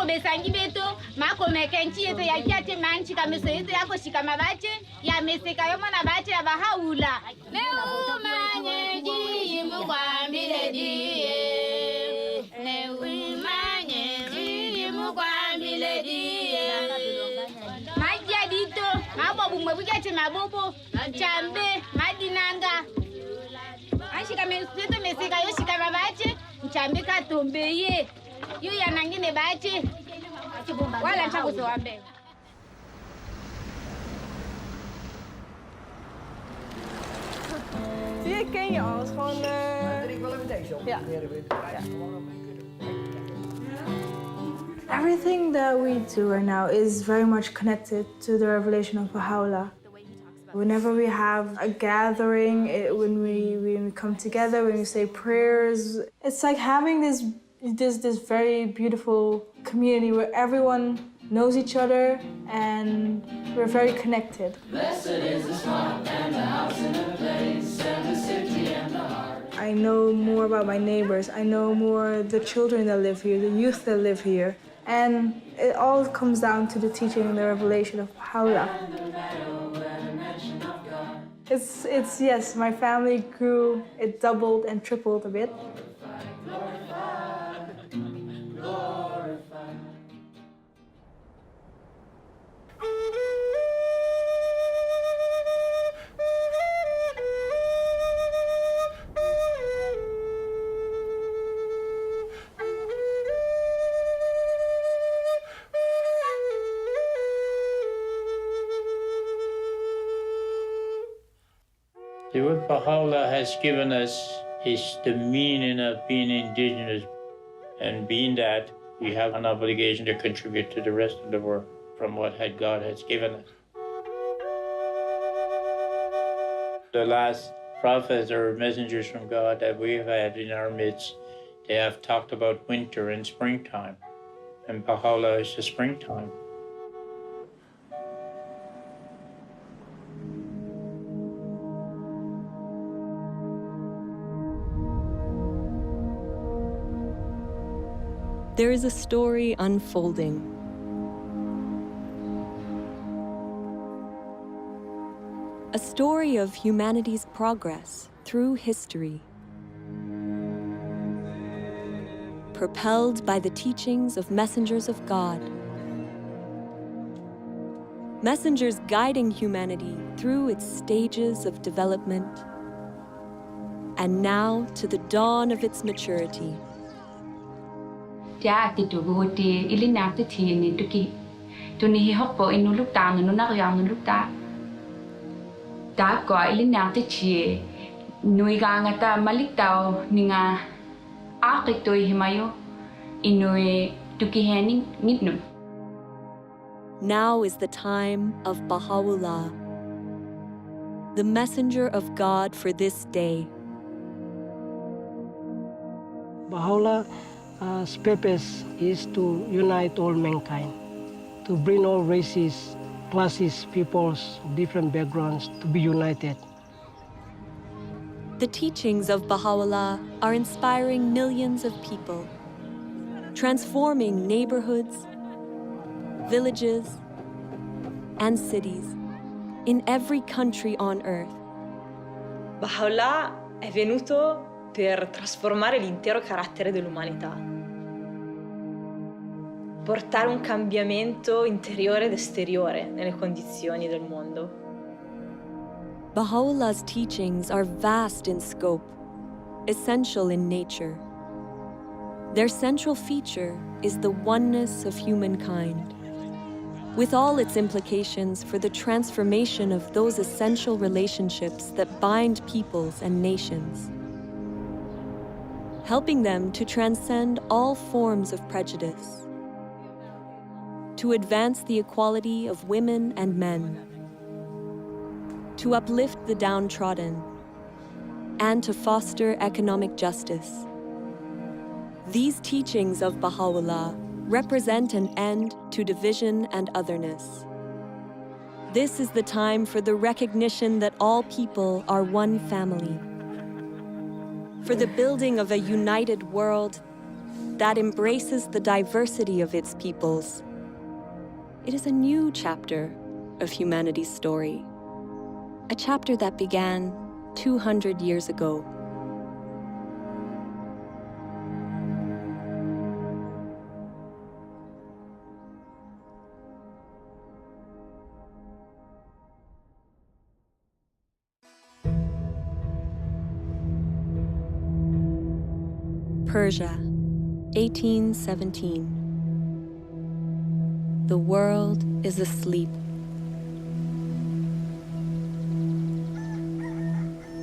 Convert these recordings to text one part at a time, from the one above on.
mako besangi beto mako mekenchi ete ya kiate manchi kameso ete yako shikama bache ya meseka yo mwana bache ya Bahaula leo manyeji mukwambile die leo manyeji mukwambile die maji dito mabo bumwe bugete mabobo chambe madinanga anshika mesete meseka yo shikama bache chambe katombeye yu ya nangine bache wala chakuzo wambe. Die ken je al, gewoon... Ik wil even deze op. Ja. Everything that we do right now is very much connected to the revelation of Baha'u'llah. Whenever we have a gathering, when we come together, when we say prayers, it's like having this very beautiful community where everyone knows each other and we're very connected. Blessed is the spot and the house and the place and the city and the heart. I know more about my neighbors. I know more the children that live here, the youth that live here. And it all comes down to the teaching and the revelation of Baha'u'llah. It's yes, my family grew, it doubled and tripled a bit. What Baha'u'llah has given us is the meaning of being indigenous, and being that we have an obligation to contribute to the rest of the world from what God has given us. The last prophets or messengers from God that we've had in our midst, they have talked about winter and springtime, and Baha'u'llah is the springtime. There is a story unfolding. A story of humanity's progress through history. Propelled by the teachings of messengers of God. Messengers guiding humanity through its stages of development. And now to the dawn of its maturity. Tia ti tu buti ili nak ti thi ni tu ki tu ni hokpo inu luk ta nu nak yang nu luk ta ko ili nak ti thi nui ga ngata malik tau ninga akik toi himayo inu tu ki hening nitnu. Now is the time of Baha'u'llah, the messenger of God for this day. Baha'u'llah's purpose is to unite all mankind, to bring all races, classes, peoples, different backgrounds to be united. The teachings of Baha'u'llah are inspiring millions of people, transforming neighborhoods, villages, and cities in every country on earth. Baha'u'llah è venuto per trasformare l'intero carattere dell'umanità, portare un cambiamento interiore ed esteriore nelle condizioni del mondo. Baha'u'llah's teachings are vast in scope, essential in nature. Their central feature is the oneness of humankind, with all its implications for the transformation of those essential relationships that bind peoples and nations, helping them to transcend all forms of prejudice, to advance the equality of women and men, to uplift the downtrodden, and to foster economic justice. These teachings of Baha'u'llah represent an end to division and otherness. This is the time for the recognition that all people are one family, for the building of a united world that embraces the diversity of its peoples. It is a new chapter of humanity's story, a chapter that began 200 years ago. Persia, 1817. The world is asleep.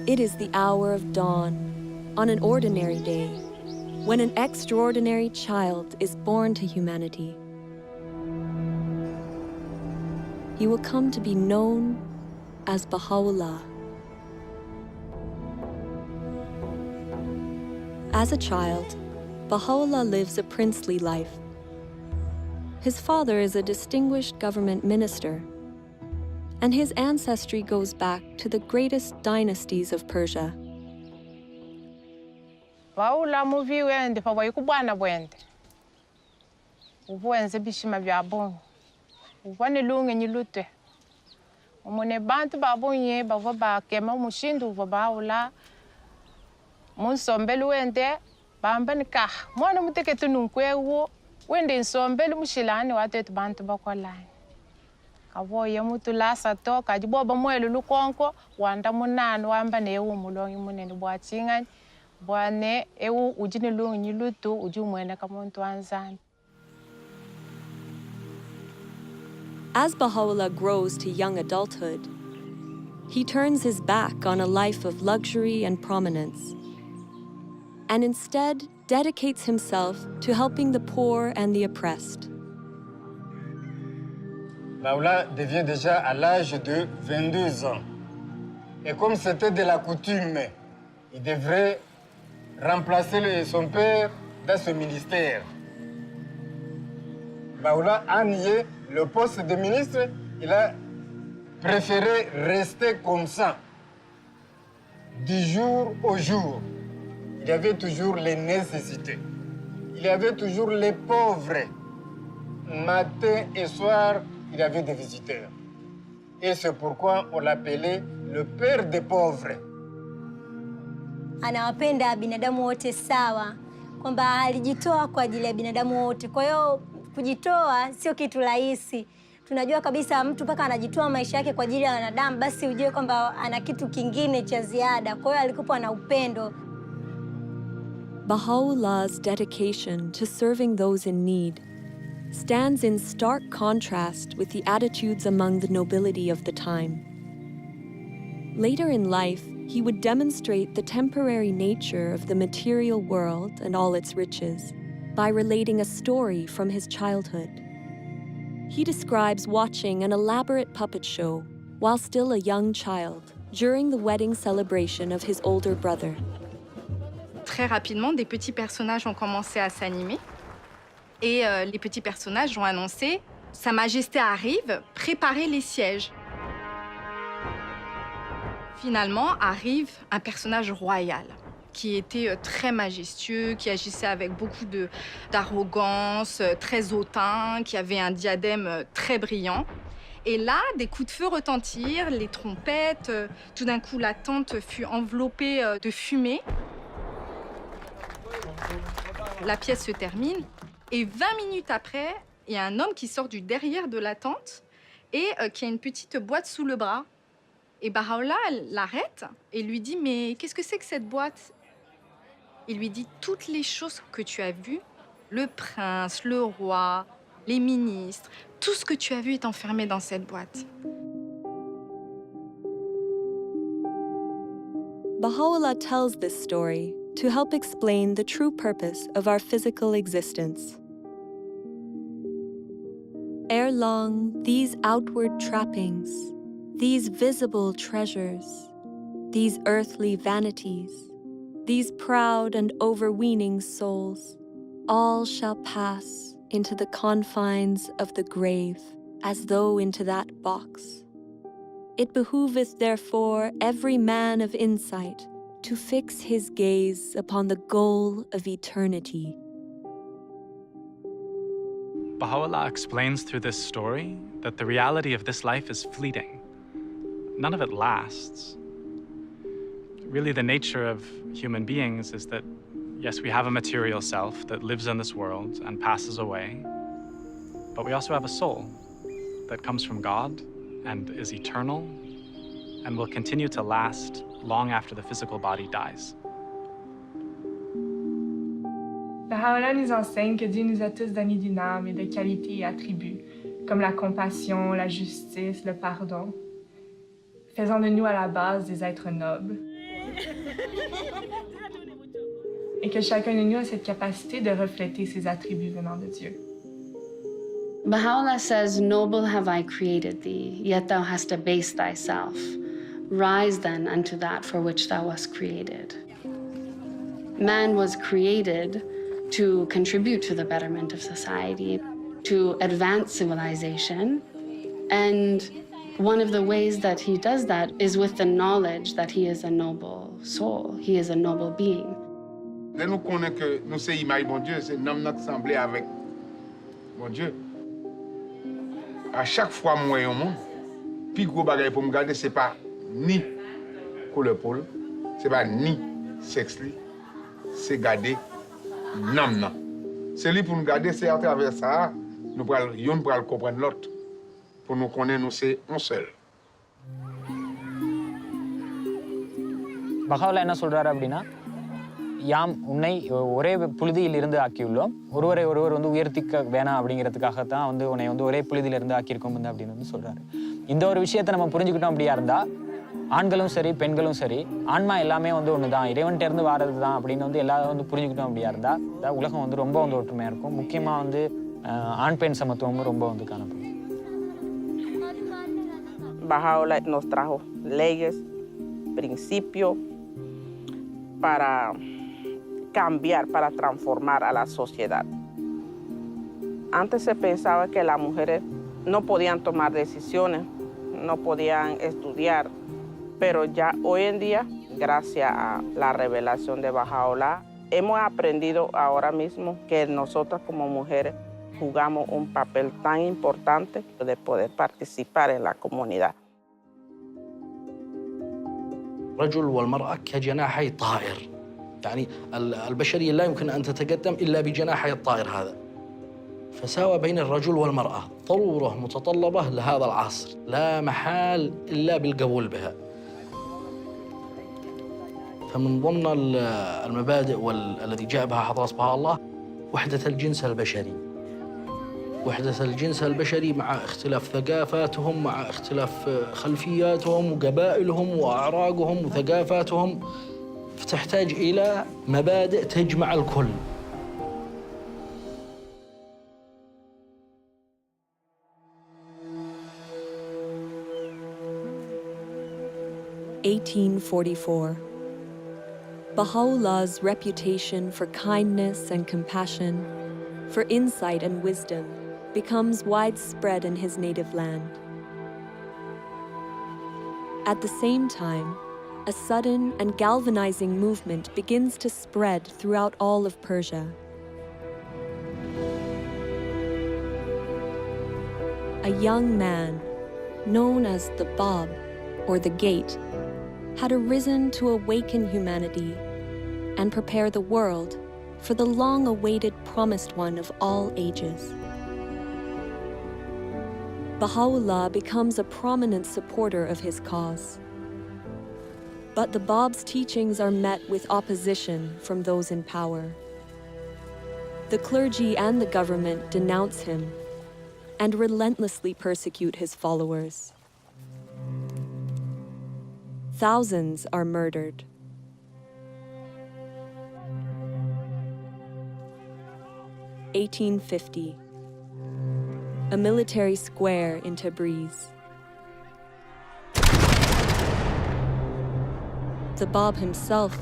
It is the hour of dawn on an ordinary day, when an extraordinary child is born to humanity. He will come to be known as Baha'u'llah. As a child, Baha'u'llah lives a princely life. His father is a distinguished government minister, and his ancestry goes back to the greatest dynasties of Persia. Baha'u'llah muvi wende pa wayikubwana bwende. Ubuenze bishima bya bongo. Ubwane lunge nyilute. Umune bantu babunye bava bakema umushindu uva Baha'u'llah. Munsombelu wende bambani ka mwana muteketu nunkwewo wende insombelu mushilani watetu bantu bakolani. Kawoye mutu lasa to kajiboba mwelu lukonko wanda munanu wamba ne ewu mulongi munene bwachingani bwane ewu ujini lungi nyilutu uju mwene kamuntu anzani. As Baha'u'llah grows to young adulthood, he turns his back on a life of luxury and prominence, and instead dedicates himself to helping the poor and the oppressed. Baha'u'llah devient déjà à l'âge de 22 ans. Et comme c'était de la coutume, il devrait remplacer son père dans ce ministère. Baha'u'llah a nié le poste de ministre, il a préféré rester comme ça, du jour au jour. Il y avait toujours les nécessités. Il y avait toujours les pauvres. Matin et soir, il y avait des visiteurs. Et c'est pourquoi on l'appelait le père des pauvres. Anawapenda binadamu wote sawa, kwamba alijitoa kwa ajili ya binadamu wote. Kwa hiyo kujitoa sio kitu rahisi. Tunajua kabisa mtu mpaka anajitoa maisha yake kwa ajili ya wanadamu, basi ujue kwamba ana kitu kingine cha ziada. Kwa hiyo alikuwa na upendo. Baha'u'llah's dedication to serving those in need stands in stark contrast with the attitudes among the nobility of the time. Later in life, he would demonstrate the temporary nature of the material world and all its riches by relating a story from his childhood. He describes watching an elaborate puppet show while still a young child during the wedding celebration of his older brother. Très rapidement, des petits personnages ont commencé à s'animer. Et les petits personnages ont annoncé « Sa Majesté arrive, préparez les sièges ». Finalement, arrive un personnage royal qui était très majestueux, qui agissait avec beaucoup d'arrogance, très hautain, qui avait un diadème très brillant. Et là, des coups de feu retentirent, les trompettes. Tout d'un coup, la tente fut enveloppée de fumée. La pièce se termine et 20 minutes après, il y a un homme qui sort du derrière de la tente et qui a une petite boîte sous le bras. Et Baha'u'llah l'arrête et lui dit « Mais qu'est-ce que c'est que cette boîte ?» Il lui dit « Toutes les choses que tu as vues, le prince, le roi, les ministres, tout ce que tu as vu est enfermé dans cette boîte. » Baha'u'llah tells this story to help explain the true purpose of our physical existence. Ere long, these outward trappings, these visible treasures, these earthly vanities, these proud and overweening souls, all shall pass into the confines of the grave, as though into that box. It behooveth therefore every man of insight to fix his gaze upon the goal of eternity. Baha'u'llah explains through this story that the reality of this life is fleeting. None of it lasts. Really, the nature of human beings is that, yes, we have a material self that lives in this world and passes away, but we also have a soul that comes from God and is eternal and will continue to last long after the physical body dies. Baha'u'llah nous enseigne que Dieu nous a tous donné d'une âme et de qualités et attributs, comme la compassion, la justice, le pardon, faisant de nous à la base des êtres nobles. Et que chacun de nous a cette capacité de refléter ces attributs venant de Dieu. Baha'u'llah says, "Noble have I created thee, yet thou hast abased thyself. Rise then unto that for which thou wast created." Man was created to contribute to the betterment of society, to advance civilization. And one of the ways that he does that is with the knowledge that he is a noble soul, he is a noble being. Là, nous connaissons que nous sommes l'image de bon Dieu, c'est nous notre semblé avec bon Dieu. À chaque fois que je vois un monde, le plus gros bagage pour me garder, ce n'est pas ni couleur peau, ce n'est pas ni sexe, c'est garder nam. C'est lui pour nous garder, c'est à travers ça, nous pourrons comprendre l'autre. Pour nous connaître, nous c'est un seul. Baha'u'llah என்ன சொல்றாரு அப்படின்னா, யாம் உன்னை ஒரே புழுதியில் இருந்து ஆக்கியுள்ளோம், ஒருவரை ஒருவர் வந்து உயர்த்திக்க வேணாம் அப்படிங்கிறதுக்காகத்தான் வந்து உன்னை வந்து ஒரே புழுதியில இருந்து ஆக்கியிருக்கோம் அப்படின்னு வந்து சொல்றாரு. இந்த ஒரு விஷயத்தை நம்ம புரிஞ்சுக்கிட்டோம் அப்படியா இருந்தா, ஆண்களும் சரி பெண்களும் சரி, ஆன்மா எல்லாமே வந்து ஒன்று தான், இறைவன்கிட்ட இருந்து வாரது தான் அப்படின்னு வந்து எல்லாரும் வந்து புரிஞ்சுக்கிட்டோம் அப்படியா இருந்தா, உலகம் வந்து ரொம்ப வந்து ஒற்றுமையா இருக்கும். முக்கியமா வந்து ஆண் பெண் சமத்துவமும் ரொம்ப வந்து காணப்படும். Baha'u'llah nos trajo leyes, principios para cambiar, para transformar a la sociedad. Antes se pensaba que las mujeres no podían tomar decisiones, no podían estudiar, pero ya hoy en día, gracias a la revelación de Baha'u'llah, hemos aprendido ahora mismo que nosotras como mujeres jugamos un papel tan importante de poder participar en la comunidad. الرجل والمرأة كجناحي طائر، يعني البشرية لا يمكن أن تتقدم إلا بجناحي الطائر هذا. فساوى بين الرجل والمرأة ضرورة متطلبة لهذا العصر، لا محال إلا بالقبول بها. فمن ضمن المبادئ الذي جاء بها حضرة بها الله وحدة الجنس البشري. وحدة الجنس البشري مع اختلاف ثقافاتهم، مع اختلاف خلفياتهم وقبائلهم وأعراقهم وثقافاتهم، فتحتاج إلى مبادئ تجمع الكل. (1844). Baha'u'llah's reputation for kindness and compassion, for insight and wisdom, becomes widespread in his native land. At the same time, a sudden and galvanizing movement begins to spread throughout all of Persia. A young man, known as the Bab, or the Gate, had arisen to awaken humanity and prepare the world for the long-awaited promised one of all ages. Baha'u'llah becomes a prominent supporter of his cause. But the Bab's teachings are met with opposition from those in power. The clergy and the government denounce him and relentlessly persecute his followers. Thousands are murdered. (1850). A military square in Tabriz. The Bab himself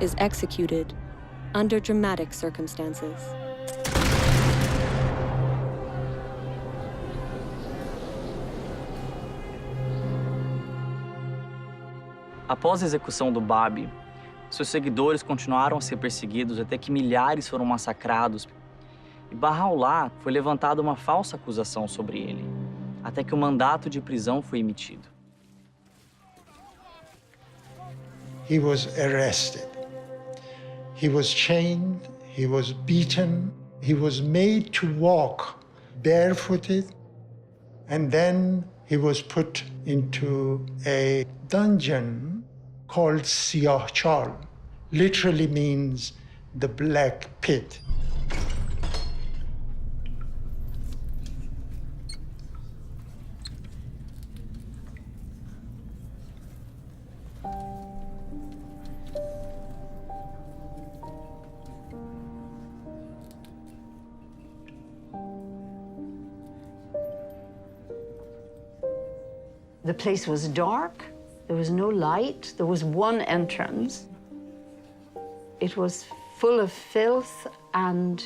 is executed under dramatic circumstances. Após a execução do Bab, seus seguidores continuaram a ser perseguidos até que milhares foram massacrados. E Baha'u'llah foi levantada uma falsa acusação sobre ele, até que o mandato de prisão foi emitido. He was arrested. He was chained, he was beaten, he was made to walk barefooted, and then he was put into a dungeon called Siyahchal, literally means the black pit. The place was dark, there was no light, there was one entrance. It was full of filth and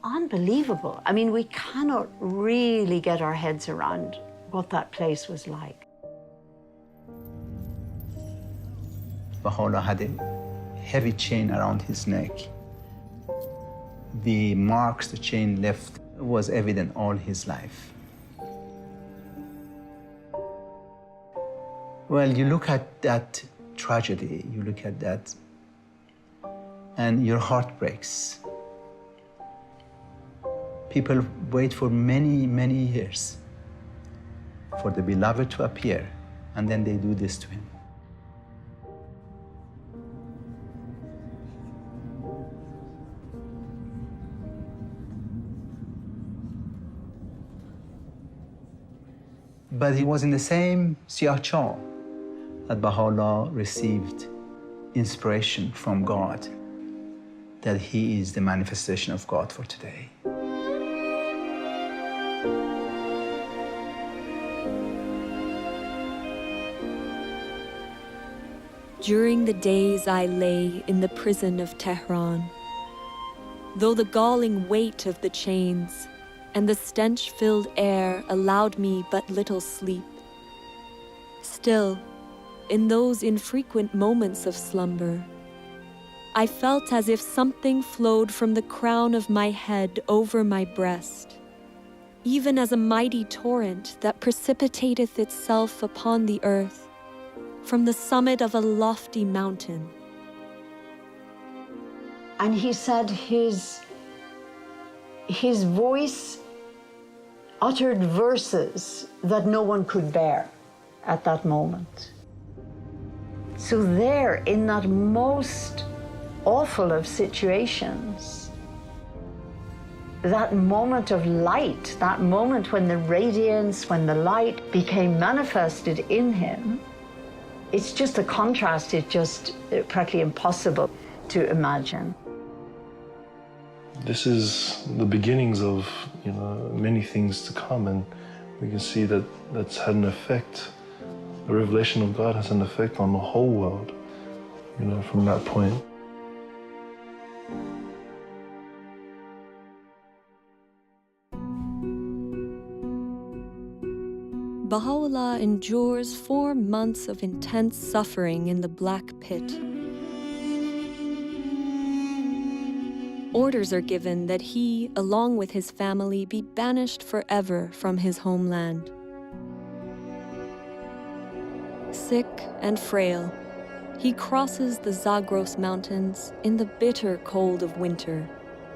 unbelievable. I mean, we cannot really get our heads around what that place was like. Baha'u'llah had a heavy chain around his neck. The marks the chain left was evident all his life. Well, you look at that tragedy, you look at that, and your heart breaks. People wait for many, many years for the beloved to appear, and then they do this to him. But he was in the same Siyahchal that Baha'u'llah received inspiration from God, that he is the manifestation of God for today. During the days I lay in the prison of Tehran, though the galling weight of the chains and the stench-filled air allowed me but little sleep, still, in those infrequent moments of slumber, I felt as if something flowed from the crown of my head over my breast, even as a mighty torrent that precipitateth itself upon the earth from the summit of a lofty mountain. And he said his voice uttered verses that no one could bear at that moment. So there, in that most awful of situations, that moment of light, that moment when the radiance, when the light became manifested in him, it's just a contrast, it's just practically impossible to imagine. This is the beginnings of, many things to come, and we can see that that's had an effect. The revelation of God has an effect on the whole world, from that point. Baha'u'llah endures 4 months of intense suffering in the Black Pit. Orders are given that he, along with his family, be banished forever from his homeland. Sick and frail, he crosses the Zagros Mountains in the bitter cold of winter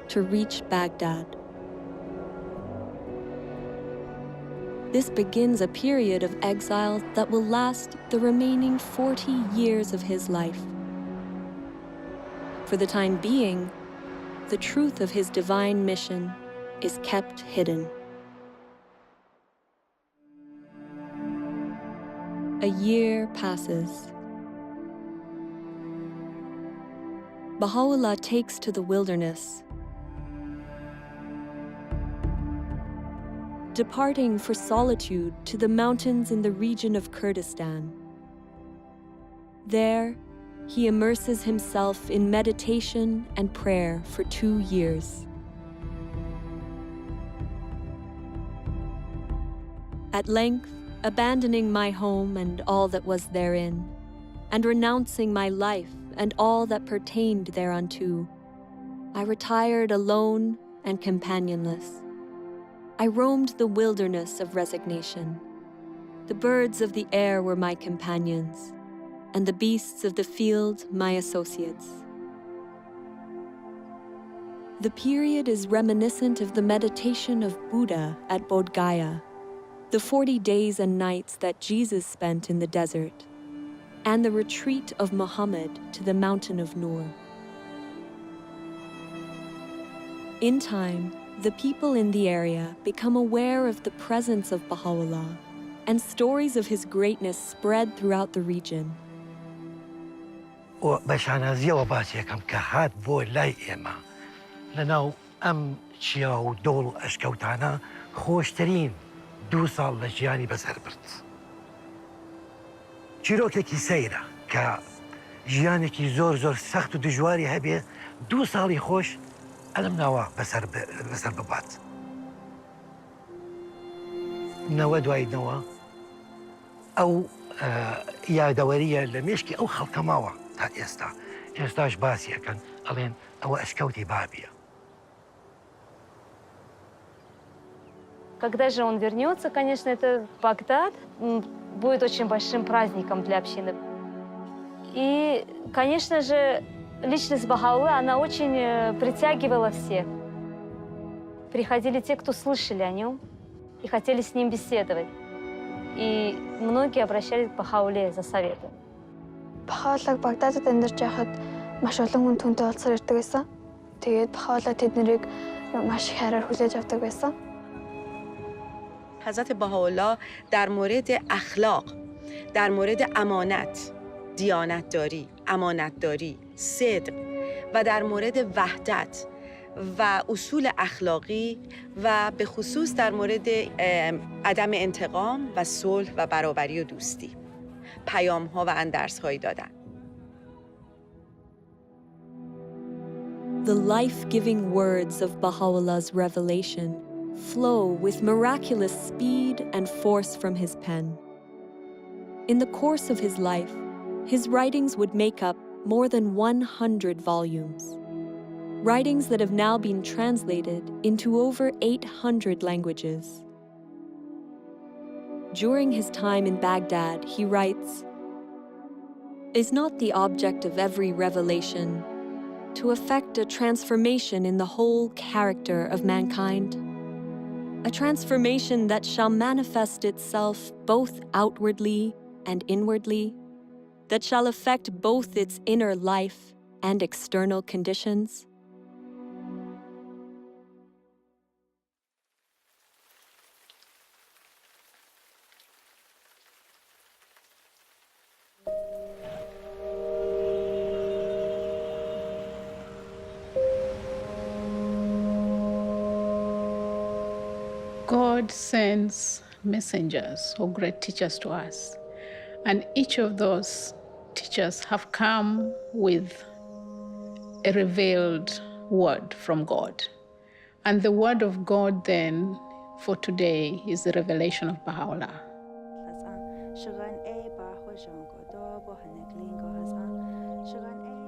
to reach Baghdad. This begins a period of exile that will last the remaining 40 years of his life. For the time being, the truth of his divine mission is kept hidden. A year passes. Baha'u'llah takes to the wilderness, departing for solitude to the mountains in the region of Kurdistan. There, he immerses himself in meditation and prayer for 2 years. At length, abandoning my home and all that was therein, and renouncing my life and all that pertained thereunto, I retired alone and companionless. I roamed the wilderness of resignation. The birds of the air were my companions, and the beasts of the field my associates. The period is reminiscent of the meditation of Buddha at Bodh Gaya, the 40 days and nights that Jesus spent in the desert, and the retreat of Muhammad to the mountain of Nur. In time, the people in the area become aware of the presence of Baha'u'llah, and stories of his greatness spread throughout the region. بەشانازیەوە باسیەکەم کە هات بۆ لای ئێمە لەناو ئەم چیا و دۆڵ ئەشکەوتانە خۆشترین 2 ساڵ لە ژیانی بەسەر برد. چیرۆکێکی سەیرە کە ژیانێکی زۆر سەخت و دژواری هەبێ 2 ساڵی خۆش ئەلم ناوە بەسەر ببات. نەوە دوای نەوە ئەو یادەوەریە لە مێشکی ئەو خەڵکە ماوە تا ئێستا. ئێستاش باسیەکەن ئەڵێن ئەوە ئەشکەوتی بابیە. Когда же он вернется, конечно, это Багдад будет очень большим праздником для общины. И, конечно же, личность Бахаулы, она очень притягивала всех. Приходили те, кто слышали о нем и хотели с ним беседовать. И многие обращались к Бахауле за советом. Бахаулаг Багдадад амьдарч байхад маш олон хүн түүнтэй уулзсаар ирдэг байсан. Тэгээд Бахаулаа тэднийг маш их хайраар хүлээж авдаг байсан. حضرت بهاءالله در مورد اخلاق، در مورد امانت، دیانتداری، امانتداری، صدق و در مورد وحدت و اصول اخلاقی و به خصوص در مورد عدم انتقام و صلح و برابری و دوستی پیام‌ها و اندرس‌هایی دادن. The life-giving words of Baha'u'llah's revelation flow with miraculous speed and force from his pen. In the course of his life, his writings would make up more than 100 volumes. Writings that have now been translated into over 800 languages. During his time in Baghdad, he writes, "Is not the object of every revelation to effect a transformation in the whole character of mankind? A transformation that shall manifest itself both outwardly and inwardly, that shall affect both its inner life and external conditions?" God sends messengers or great teachers to us, and each of those teachers have come with a revealed word from God. And the word of God then for today is the revelation of Baha'u'llah.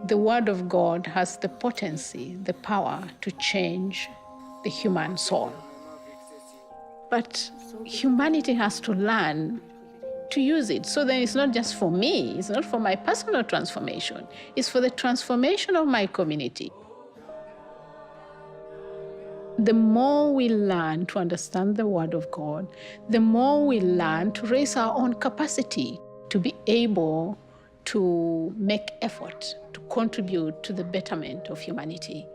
The word of God has the potency, the power to change the human soul. But humanity has to learn to use it. So then it's not just for me, it's not for my personal transformation, it's for the transformation of my community. The more we learn to understand the Word of God, the more we learn to raise our own capacity to be able to make effort to contribute to the betterment of humanity.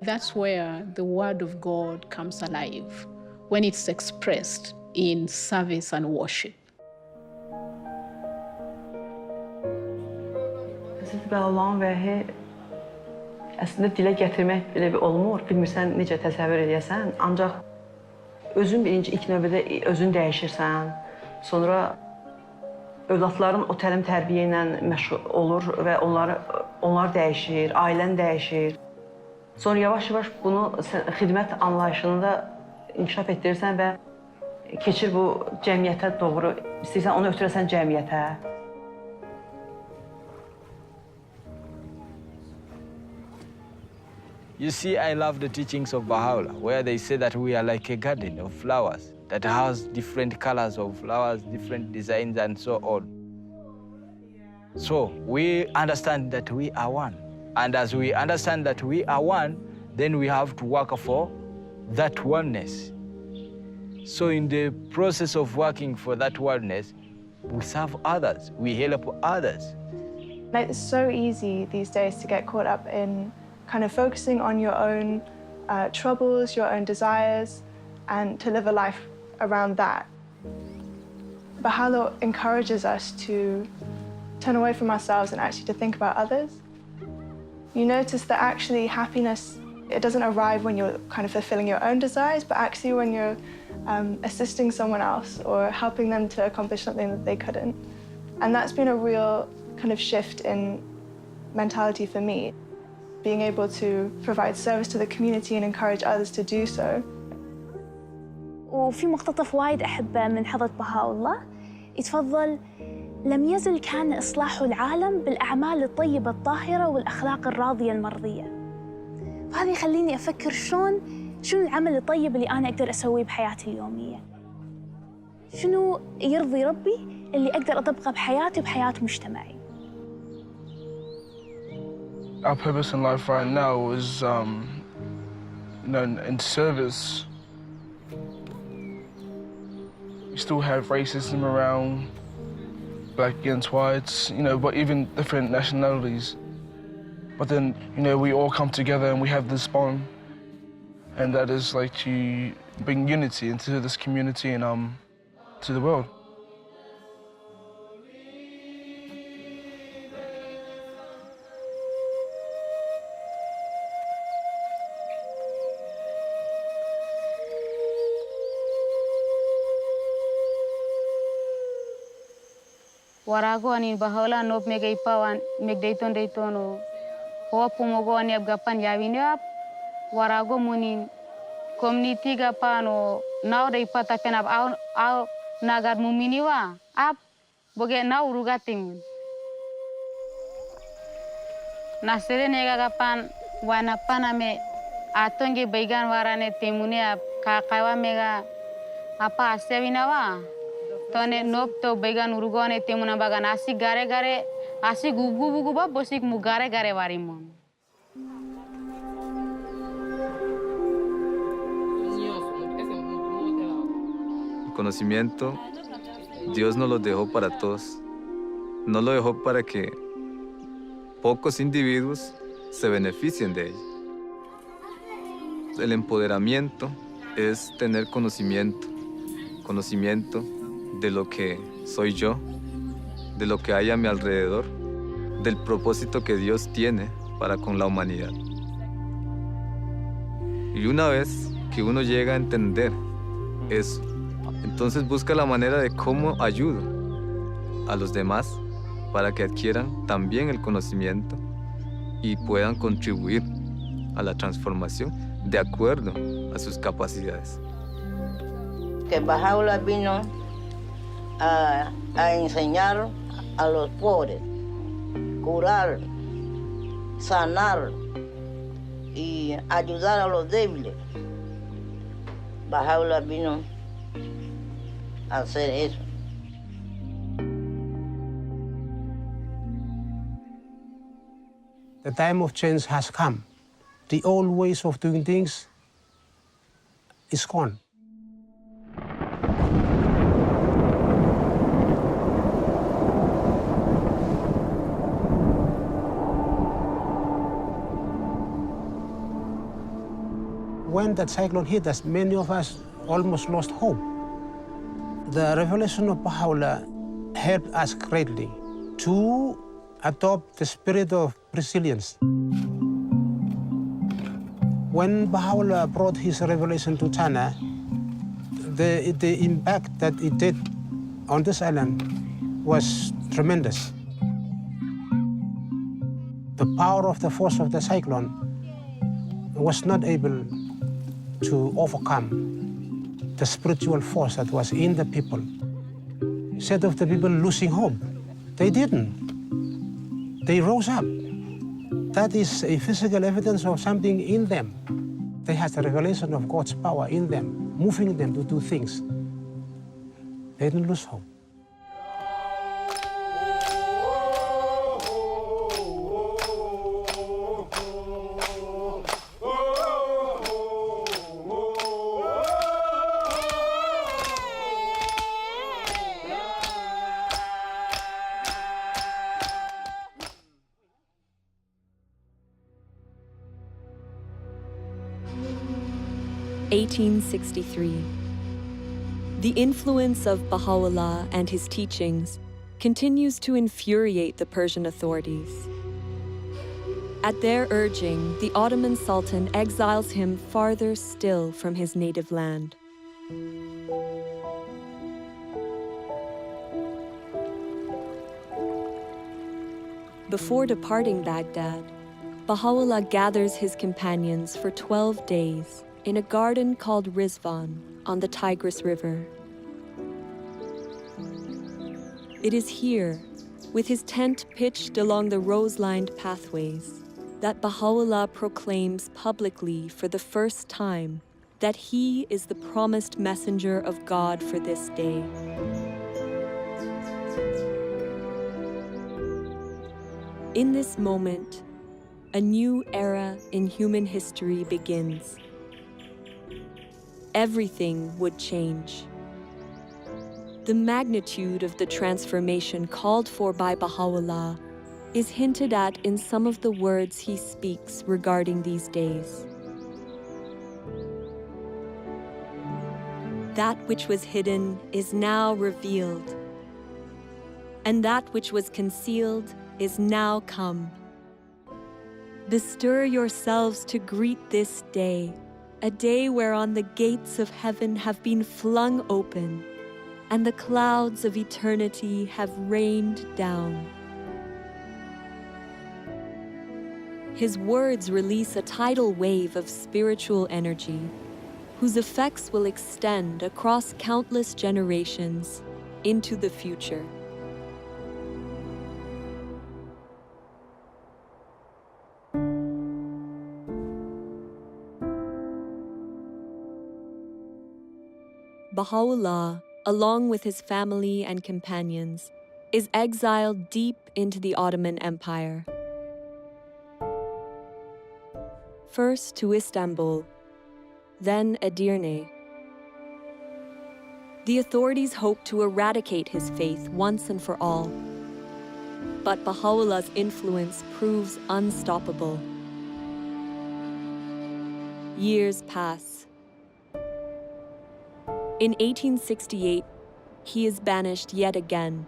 That's where the Word of God comes alive, when it's expressed in service and worship. Hazreti Allah'ın vəhi əslində dilə gətirmək belə bir olmur. Bilmirsən necə təsəvvür edəsən. Ancaq özün birinci ilk növbədə özün dəyişirsən. Sonra övladların o təlim tərbiyə ilə məşğul olur və onlar dəyişir, ailən dəyişir. Sonra yavaş-yavaş bunu xidmət anlayışını da inkişaf etdirirsən və keçir bu cəmiyyətə doğru, istəyirsən onu ötürəsən cəmiyyətə. You see, I love the teachings of Baha'u'llah, where they say that we are like a garden of flowers that has different colors of flowers, different designs, and so on. So we understand that we are one. And as we understand that we are one, then we have to work for that oneness. So in the process of working for that oneness, we serve others, we help others. It's so easy these days to get caught up in kind of focusing on your own troubles, your own desires, and to live a life around that. Baha'u'llah encourages us to turn away from ourselves and actually to think about others. You notice that actually happiness, it doesn't arrive when you're kind of fulfilling your own desires, but actually when you're assisting someone else or helping them to accomplish something that they couldn't. And that's been a real kind of shift in mentality for me, being able to provide service to the community and encourage others to do so. وفي مقتطف وايد أحبه من حضرة بهاء الله يتفضل: لم يزل كان إصلاح العالم بالأعمال الطيبة الطاهرة والأخلاق الراضية المرضية. وهذا يخليني أفكر شنو العمل الطيب اللي أنا أقدر أسويه بحياتي اليومية. شنو يرضي ربي اللي أقدر أطبقه بحياتي وبحياة مجتمعي. Our purpose in life right now is, in service. We still have racism around, black against whites, but even different nationalities. But then, we all come together and we have this bond, and that is like to bring unity into this community and to the world. Warago ani Baha'u'llah nop megay pawan megdayton daytono hopo mogo ani abgapan yawinap warago munin community gapano now day pata penap au nagar muminiwa ap boge now rugating nasere nega gapan wana paname atonge baigan warane temune ap kakawa mega apa asewinawa tone nop to began urugone temuna baga nasi gare gare asi gugu gugu ba bosik mu gare gare warimon. El conocimiento Dios nos lo dejó para todos. No lo dejó para que pocos individuos se beneficien de ello. El empoderamiento es tener conocimiento de lo que soy yo, de lo que hay a mi alrededor, del propósito que Dios tiene para con la humanidad. Y una vez que uno llega a entender eso, entonces busca la manera de cómo ayudo a los demás para que adquieran también el conocimiento y puedan contribuir a la transformación de acuerdo a sus capacidades. Que Baha'u'llah vino a enseñar a los pobres, curar, sanar y ayudar a los débiles. Baha'u'llah vino a hacer eso. The time of change has come. The old ways of doing things is gone. When that cyclone hit us, many of us almost lost hope. The revelation of Baha'u'llah helped us greatly to adopt the spirit of resilience. When Baha'u'llah brought his revelation to China, the impact that it did on this island was tremendous. The power of the force of the cyclone was not able to overcome the spiritual force that was in the people. Instead of the people losing hope, they didn't. They rose up That is a physical evidence of something in them. They have the revelation of God's power in them, moving them to do things. They didn't lose hope. (1863). The influence of Baha'u'llah and his teachings continues to infuriate the Persian authorities. At their urging, the Ottoman Sultan exiles him farther still from his native land. Before departing Baghdad, Baha'u'llah gathers his companions for 12 days in a garden called Rizwan on the Tigris River. It is here, with his tent pitched along the rose-lined pathways, that Baha'u'llah proclaims publicly for the first time that he is the promised messenger of God for this day. In this moment, a new era in human history begins. Everything would change. The magnitude of the transformation called for by Baha'u'llah is hinted at in some of the words he speaks regarding these days. That which was hidden is now revealed, and that which was concealed is now come. Bestir yourselves to greet this day, a day whereon the gates of heaven have been flung open, and the clouds of eternity have rained down. His words release a tidal wave of spiritual energy, whose effects will extend across countless generations into the future. Baha'u'llah, along with his family and companions, is exiled deep into the Ottoman Empire. First to Istanbul, then Edirne. The authorities hope to eradicate his faith once and for all. But Baha'u'llah's influence proves unstoppable. Years pass. In 1868, he is banished yet again,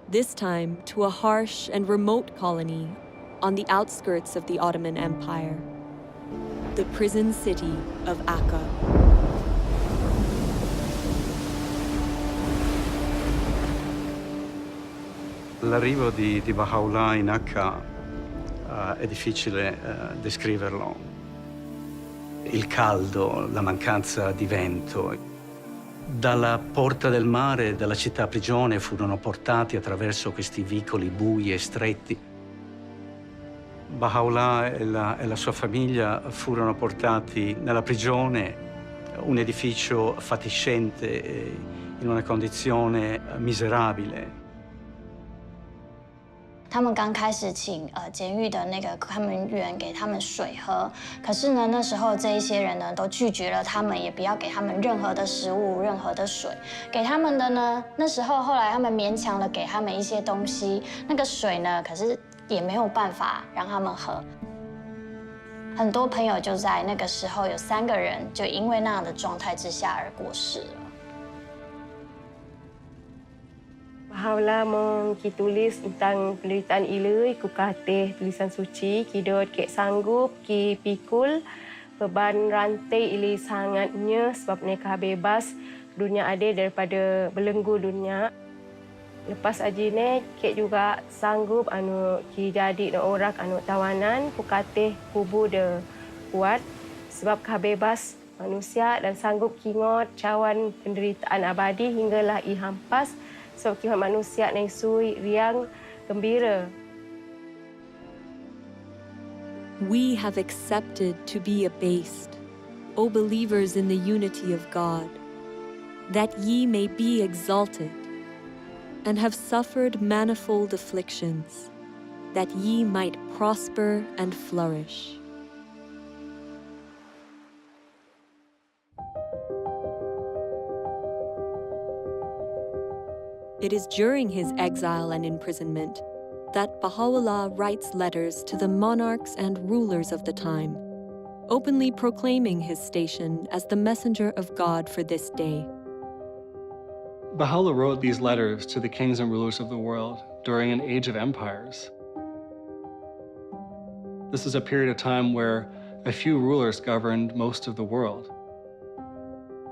this time to a harsh and remote colony on the outskirts of the Ottoman Empire, the prison city of Akka. L'arrivo di Baha'u'llah in Akka è difficile descriverlo. Il caldo, la mancanza di vento. Dalla porta del mare, dalla città prigione, furono portati attraverso questi vicoli bui e stretti. Baha'u'llah e la sua famiglia furono portati nella prigione, un edificio fatiscente, in una condizione miserabile. 他们刚开始请监狱的那个看门员给他们水喝，可是呢，那时候这一些人呢都拒绝了他们，也不要给他们任何的食物、任何的水。给他们的呢，那时候后来他们勉强了给他们一些东西，那个水呢，可是也没有办法让他们喝。很多朋友就在那个时候有3个人就因为那样的状态之下而过世了。 Baha'u'llah ki tulis tentang penderitaan ilui, ku katih tulisan suci, ki dot kek sanggup, ki pikul, beban rantai ilui sangatnya sebab mereka bebas dunia adil daripada belenggu dunia. Lepas ajine, kek juga sanggup ki jadi orang tawanan, ku katih kubu de kuat sebab bebas manusia dan sanggup kingot cawan penderitaan abadi hinggalah ihampas. Sebab kihat manusia naik sui riang gembira. we have accepted to be abased, O believers in the unity of God, that ye may be exalted, and have suffered manifold afflictions, that ye might prosper and flourish. It is during his exile and imprisonment that Baha'u'llah writes letters to the monarchs and rulers of the time, openly proclaiming his station as the messenger of God for this day. Baha'u'llah wrote these letters to the kings and rulers of the world during an age of empires. This is a period of time where a few rulers governed most of the world.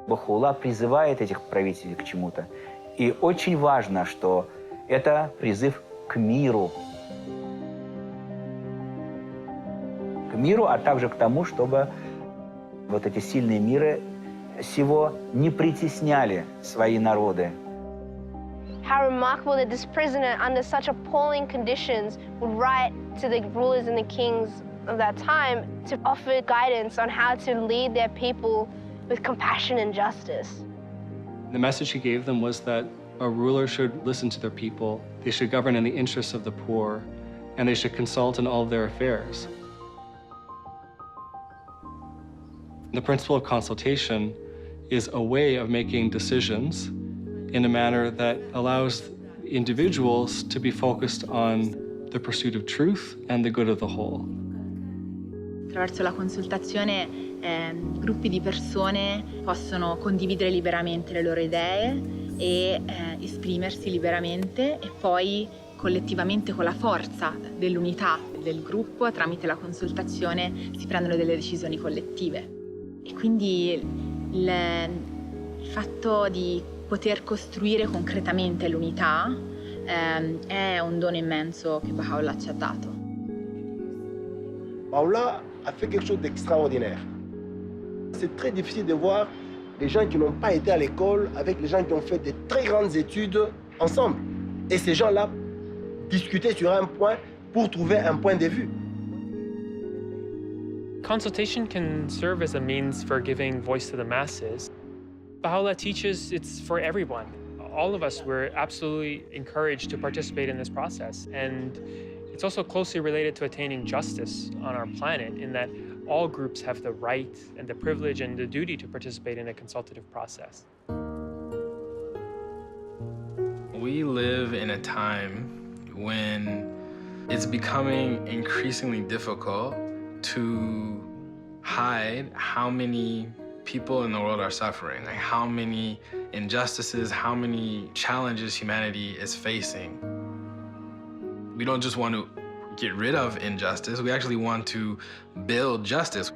Baha'u'llah призывает этих правителей к чему-то. И очень важно, что это призыв к миру. К миру, а также к тому, чтобы вот эти сильные миры сего не притесняли свои народы. How remarkable that this prisoner, under such appalling conditions, would write to the rulers and the kings of that time to offer guidance on how to lead their people with compassion and justice. The message he gave them was that a ruler should listen to their people, they should govern in the interests of the poor, and they should consult in all of their affairs. The principle of consultation is a way of making decisions in a manner that allows individuals to be focused on the pursuit of truth and the good of the whole. Attraverso la consultazione gruppi di persone possono condividere liberamente le loro idee e esprimersi liberamente e poi collettivamente con la forza dell'unità del gruppo tramite la consultazione si prendono delle decisioni collettive. E quindi il fatto di poter costruire concretamente l'unità è un dono immenso che Baha'u'llah ci ha dato. Baha'u'llah a fait quelque chose d'extraordinaire. C'est très difficile de voir les gens qui n'ont pas été à l'école avec les gens qui ont fait de très grandes études ensemble. Et ces gens-là discuter sur un point pour trouver un point de vue. Consultation can serve as a means for giving voice to the masses. Baha'u'llah teaches it's for everyone. All of us, we're absolutely encouraged to participate in this process. And it's also closely related to attaining justice on our planet in that all groups have the right and the privilege and the duty to participate in a consultative process. We live in a time when it's becoming increasingly difficult to hide how many people in the world are suffering, like how many injustices, how many challenges humanity is facing. We don't just want to get rid of injustice, we actually want to build justice.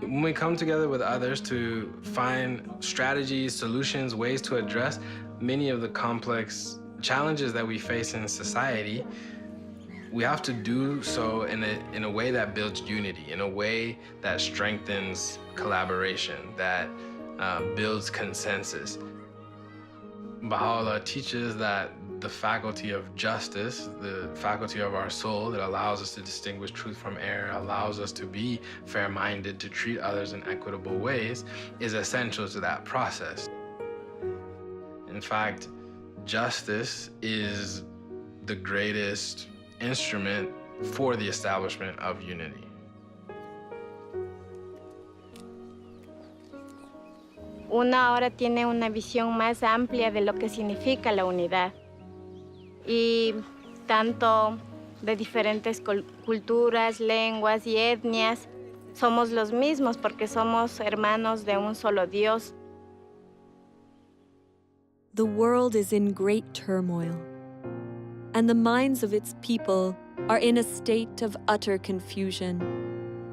When we come together with others to find strategies, solutions, ways to address many of the complex challenges that we face in society, we have to do so in a way that builds unity, in a way that strengthens collaboration, that builds consensus. Baha'u'llah teaches that the faculty of justice, the faculty of our soul that allows us to distinguish truth from error, allows us to be fair-minded, to treat others in equitable ways, is essential to that process. In fact, justice is the greatest instrument for the establishment of unity. Uno ahora tiene una visión más amplia de lo que significa la unidad. Y tanto de diferentes culturas, lenguas y etnias, somos los mismos porque somos hermanos de un solo Dios. The world is in great turmoil, and the minds of its people are in a state of utter confusion.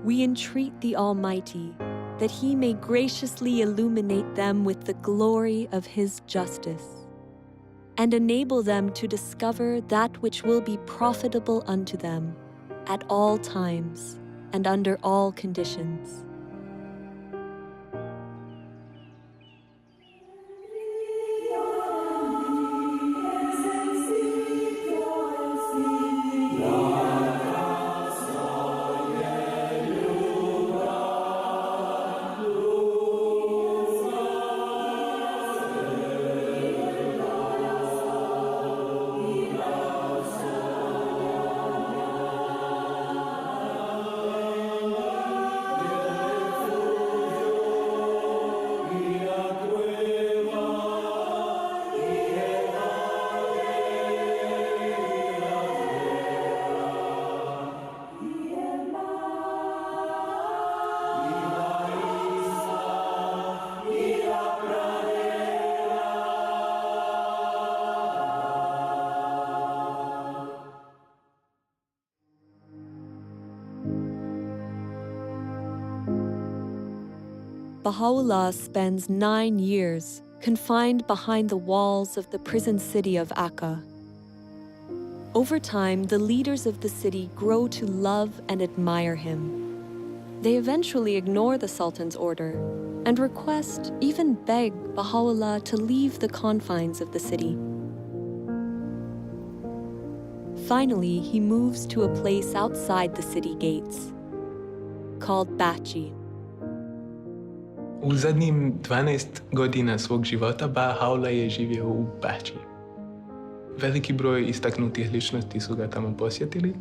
We entreat the Almighty that He may graciously illuminate them with the glory of His justice, and enable them to discover that which will be profitable unto them at all times and under all conditions. Baha'u'llah spends 9 years confined behind the walls of the prison city of Akka. Over time, the leaders of the city grow to love and admire him. They eventually ignore the Sultan's order and request, even beg, Baha'u'llah to leave the confines of the city. Finally, he moves to a place outside the city gates, called Bachi. U zadnjim 12 godina svog života Baha'u'llah je živio u Bači. Veliki broj istaknutih ličnosti su ga tamo posjetili.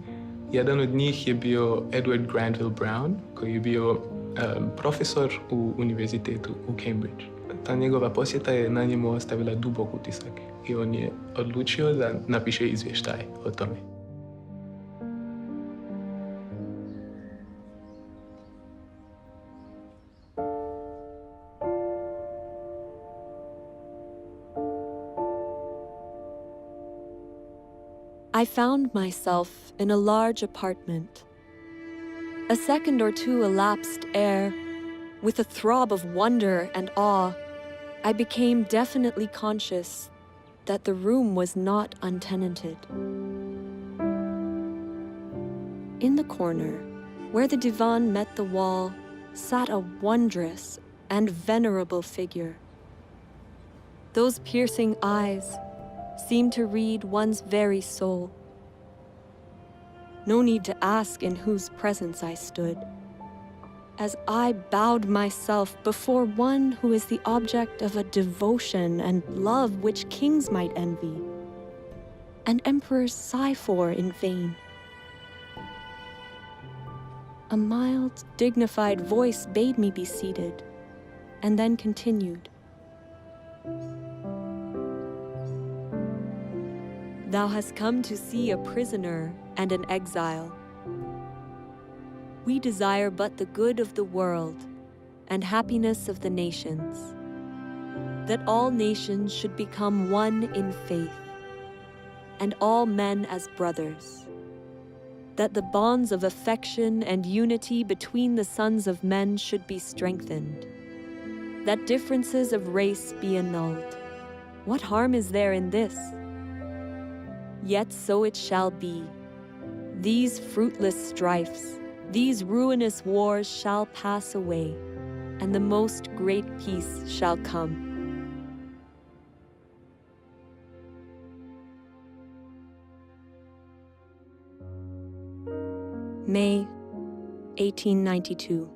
Jedan od njih je bio Edward Granville Brown, koji je bio profesor u univerzitetu u Cambridge. Ta njegova posjeta je na njemu ostavila dubok utisak i on je odlučio da napiše izvještaj o tome. I found myself in a large apartment. A second or two elapsed ere, with a throb of wonder and awe, I became definitely conscious that the room was not untenanted. In the corner, where the divan met the wall, sat a wondrous and venerable figure. Those piercing eyes seemed to read one's very soul. No need to ask in whose presence I stood, as I bowed myself before one who is the object of a devotion and love which kings might envy, and emperors sigh for in vain. A mild, dignified voice bade me be seated, and then continued. Thou hast come to see a prisoner and an exile. We desire but the good of the world and happiness of the nations, that all nations should become one in faith, and all men as brothers, that the bonds of affection and unity between the sons of men should be strengthened, that differences of race be annulled. What harm is there in this? Yet so it shall be. These fruitless strifes, these ruinous wars shall pass away, and the most great peace shall come. May 1892.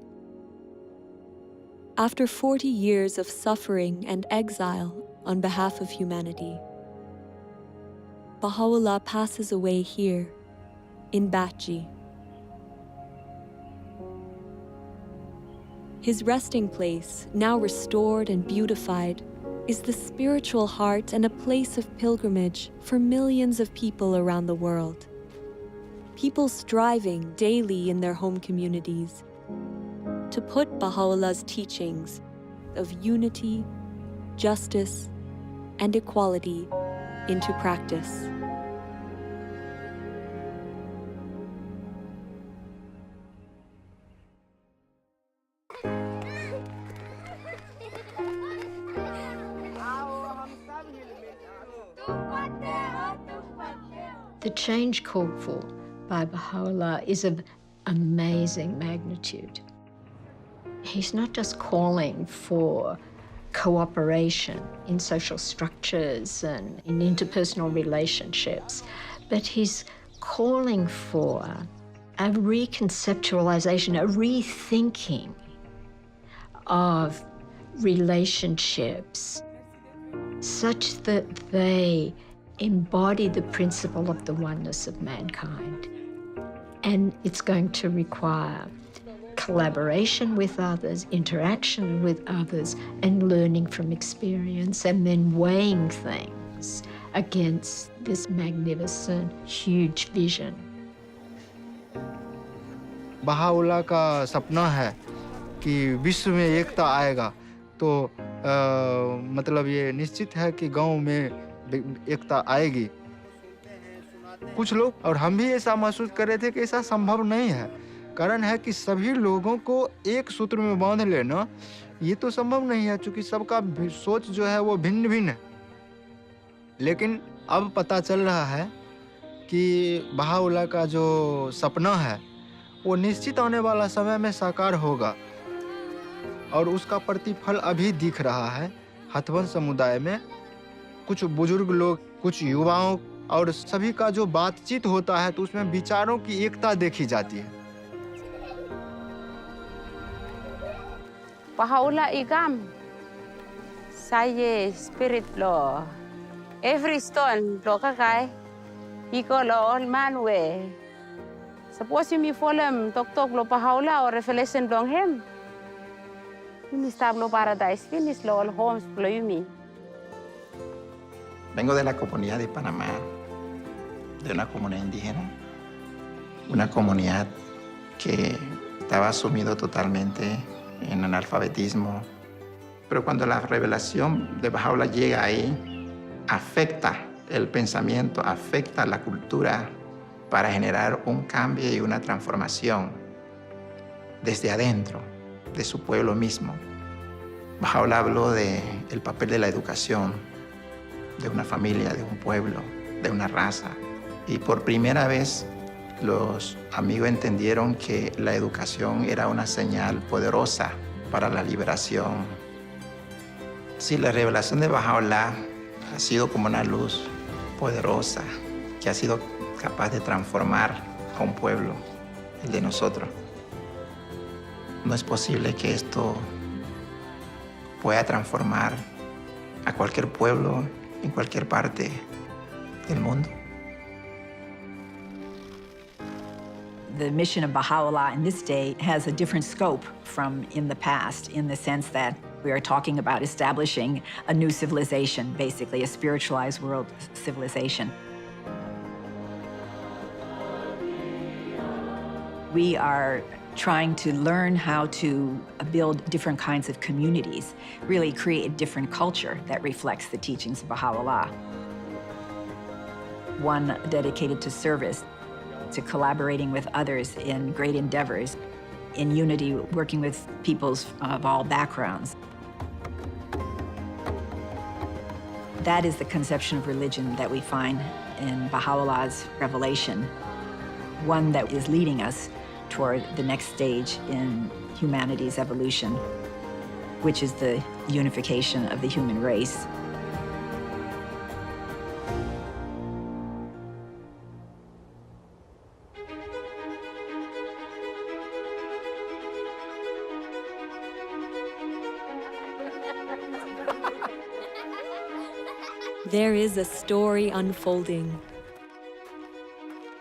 After 40 years of suffering and exile on behalf of humanity, Baha'u'llah passes away here, in Bachi. His resting place, now restored and beautified, is the spiritual heart and a place of pilgrimage for millions of people around the world. People striving daily in their home communities to put Baha'u'llah's teachings of unity, justice, and equality into practice. The change called for by Baha'u'llah is of amazing magnitude. He's not just calling for cooperation in social structures and in interpersonal relationships, but he's calling for a reconceptualization, a rethinking of relationships such that they embody the principle of the oneness of mankind. And it's going to require collaboration with others, interaction with others, and learning from experience, and then weighing things against this magnificent, huge vision. Baha'u'llah का सपना है कि विश्व में एकता आएगा, तो मतलब ये निश्चित है कि गांव में एकता आएगी. कुछ लोग और हम भी ऐसा महसूस कर रहे थे कि ऐसा संभव नहीं है. कारण है कि सभी लोगों को एक सूत्र में बांध लेना ये तो संभव नहीं है, क्योंकि सबका सोच जो है वो भिन्न भिन्न है। लेकिन अब पता चल रहा है कि बहाउल्लाह का जो सपना है वो निश्चित आने वाला समय में साकार होगा, और उसका प्रतिफल अभी दिख रहा है हथवंश समुदाय में। कुछ बुजुर्ग लोग, कुछ युवाओं और सभी का जो बातचीत होता है तो उसमें विचारों की एकता देखी जाती है। Baha'u'llah igam, saya spirit lo, every stone lo kakai, iko lo all man we. Suppose you me follow tok lo Baha'u'llah or revelation dong him. Mi stablo paradise finish lo all homes lo yumi. Vengo de la comunidad de Panamá, de una comunidad indígena, una comunidad que estaba sumido totalmente en analfabetismo. Pero cuando la revelación de Baha'u'llah llega ahí, afecta el pensamiento, afecta la cultura para generar un cambio y una transformación desde adentro, de su pueblo mismo. Baha'u'llah habló del papel de la educación, de una familia, de un pueblo, de una raza. Y por primera vez los amigos entendieron que la educación era una señal poderosa para la liberación. Sí, la revelación de Baha'u'llah ha sido como una luz poderosa que ha sido capaz de transformar a un pueblo, el de nosotros. No es posible que esto pueda transformar a cualquier pueblo en cualquier parte del mundo. The mission of Baha'u'llah in this day has a different scope from in the past, in the sense that we are talking about establishing a new civilization, basically a spiritualized world civilization. We are trying to learn how to build different kinds of communities, really create a different culture that reflects the teachings of Baha'u'llah. One dedicated to service, to collaborating with others in great endeavors, in unity, working with peoples of all backgrounds. That is the conception of religion that we find in Baha'u'llah's revelation, one that is leading us toward the next stage in humanity's evolution, which is the unification of the human race. There is a story unfolding.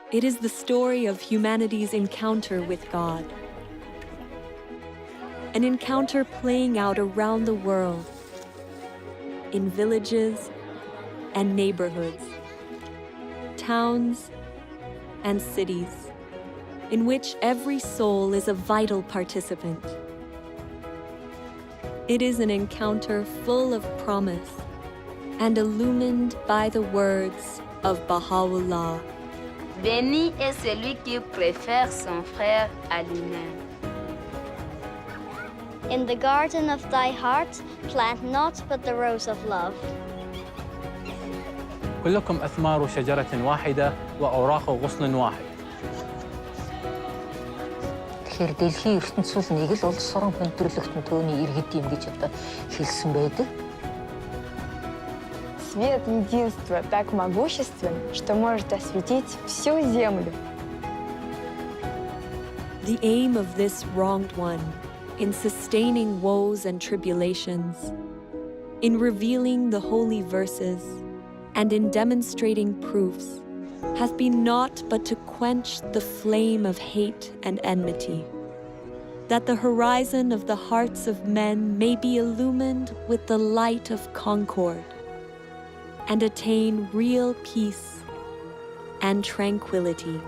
It is the story of humanity's encounter with God. An encounter playing out around the world, in villages and neighborhoods, towns and cities, in which every soul is a vital participant. It is an encounter full of promise and illumined by the words of Baha'u'llah. Béni est celui qui préfère son frère à lui-même. In the garden of thy heart, plant naught but the rose of love. كلكم أثمار شجرة واحدة وأوراق غصن واحد. Тэгэхээр дэлхийн ертөнцийн нэг л улс орон хүндрэлтэн төөний иргэд юм гэж одоо хэлсэн байдаг. Свет единства так могуществен, что может осветить всю землю. The aim of this wronged one, in sustaining woes and tribulations, in revealing the holy verses, and in demonstrating proofs, hath been naught but to quench the flame of hate and enmity, that the horizon of the hearts of men may be illumined with the light of concord, and attain real peace and tranquility.